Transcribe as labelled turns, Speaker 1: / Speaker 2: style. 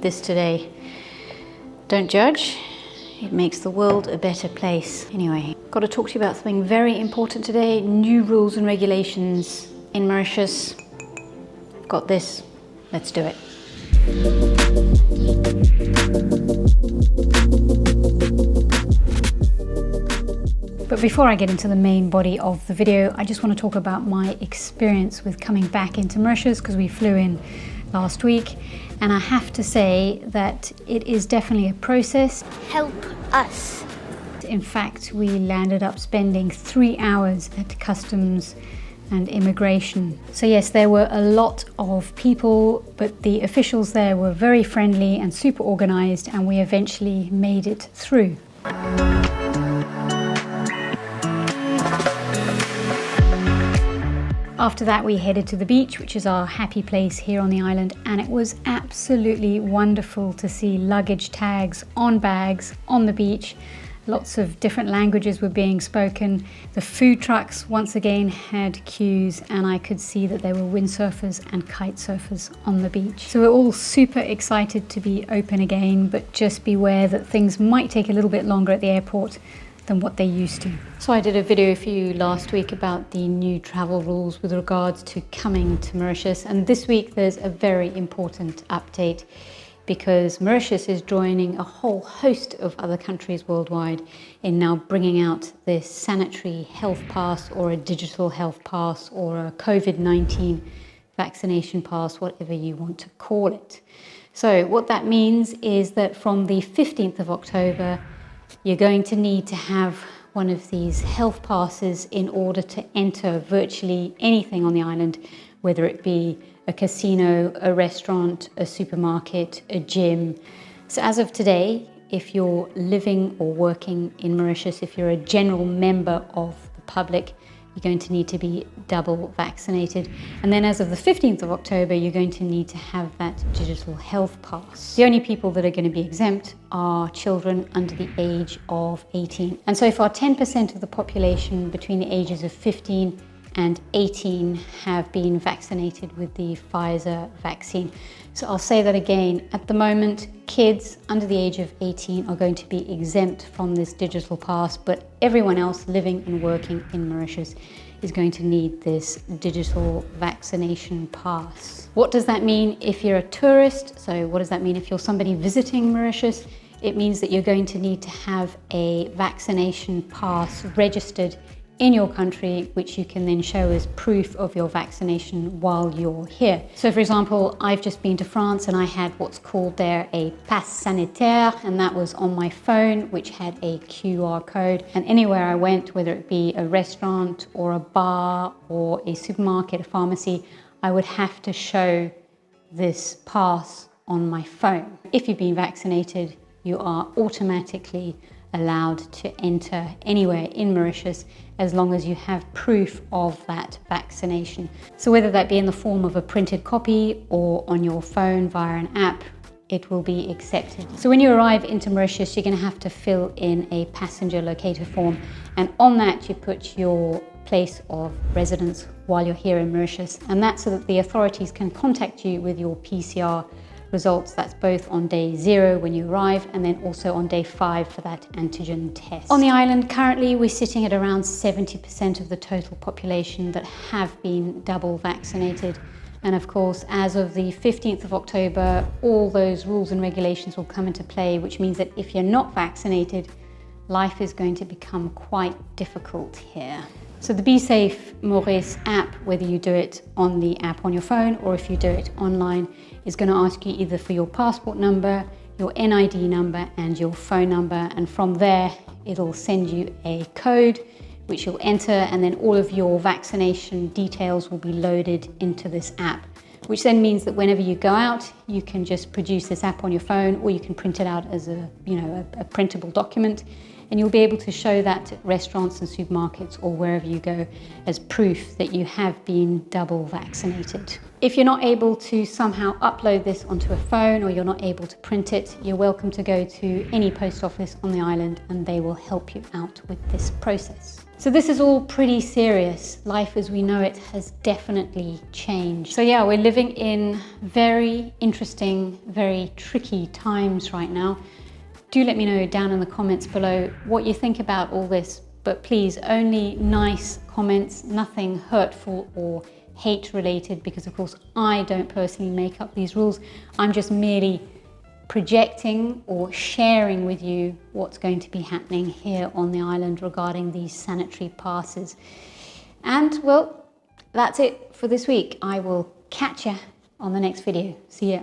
Speaker 1: this today. Don't judge, it makes the world a better place. Anyway, got to talk to you about something very important today. New rules and regulations in Mauritius. Got this, let's do it. But before I get into the main body of the video, I just want to talk about my experience with coming back into Mauritius, because we flew in last week, and I have to say that it is definitely a process.
Speaker 2: Help us.
Speaker 1: In fact, we landed up spending 3 hours at customs and immigration. So yes, there were a lot of people, but the officials there were very friendly and super organized, and we eventually made it through. After that, we headed to the beach, which is our happy place here on the island, and it was absolutely wonderful to see luggage tags on bags on the beach. Lots of different languages were being spoken. The food trucks once again had queues, and I could see that there were windsurfers and kite surfers on the beach. So we're all super excited to be open again, but just beware that things might take a little bit longer at the airport than what they used to. So I did a video for you last week about the new travel rules with regards to coming to Mauritius, and this week there's a very important update, because Mauritius is joining a whole host of other countries worldwide in now bringing out this sanitary health pass, or a digital health pass, or a COVID-19 vaccination pass, whatever you want to call it. So what that means is that from the 15th of October, you're going to need to have one of these health passes in order to enter virtually anything on the island, whether it be a casino, a restaurant, a supermarket, a gym. So as of today, if you're living or working in Mauritius, if you're a general member of the public, you're going to need to be double vaccinated. And then as of the 15th of October, you're going to need to have that digital health pass. The only people that are going to be exempt are children under the age of 18. And so far, 10% of the population between the ages of 15 and 18 have been vaccinated with the Pfizer vaccine. So I'll say that again. At the moment, kids under the age of 18 are going to be exempt from this digital pass, but everyone else living and working in Mauritius is going to need this digital vaccination pass. What does that mean if you're a tourist? So what does that mean if you're somebody visiting Mauritius? It means that you're going to need to have a vaccination pass registered in your country, which you can then show as proof of your vaccination while you're here. So for example, I've just been to France and I had what's called there a passe sanitaire, and that was on my phone, which had a QR code. And anywhere I went, whether it be a restaurant or a bar or a supermarket, a pharmacy, I would have to show this pass on my phone. If you've been vaccinated, you are automatically allowed to enter anywhere in Mauritius as long as you have proof of that vaccination. So whether that be in the form of a printed copy or on your phone via an app, it will be accepted. So when you arrive into Mauritius, you're going to have to fill in a passenger locator form, and on that you put your place of residence while you're here in Mauritius, and that's so that the authorities can contact you with your PCR results. That's both on day 0 when you arrive, and then also on day 5 for that antigen test. On the island currently we're sitting at around 70% of the total population that have been double vaccinated, and of course as of the 15th of October all those rules and regulations will come into play, which means that if you're not vaccinated, life is going to become quite difficult here. So the Be Safe Maurice app, whether you do it on the app on your phone or if you do it online, is going to ask you either for your passport number, your NID number and your phone number, and from there it'll send you a code which you'll enter, and then all of your vaccination details will be loaded into this app, which then means that whenever you go out you can just produce this app on your phone, or you can print it out as a printable document, and you'll be able to show that at restaurants and supermarkets or wherever you go as proof that you have been double vaccinated. If you're not able to somehow upload this onto a phone, or you're not able to print it, you're welcome to go to any post office on the island and they will help you out with this process. So this is all pretty serious. Life as we know it has definitely changed. So yeah, we're living in very interesting, very tricky times right now. Do let me know down in the comments below what you think about all this, but please only nice comments, nothing hurtful or hate related, because of course I don't personally make up these rules. I'm just merely projecting or sharing with you what's going to be happening here on the island regarding these sanitary passes. And well, that's it for this week. I will catch you on the next video. See ya.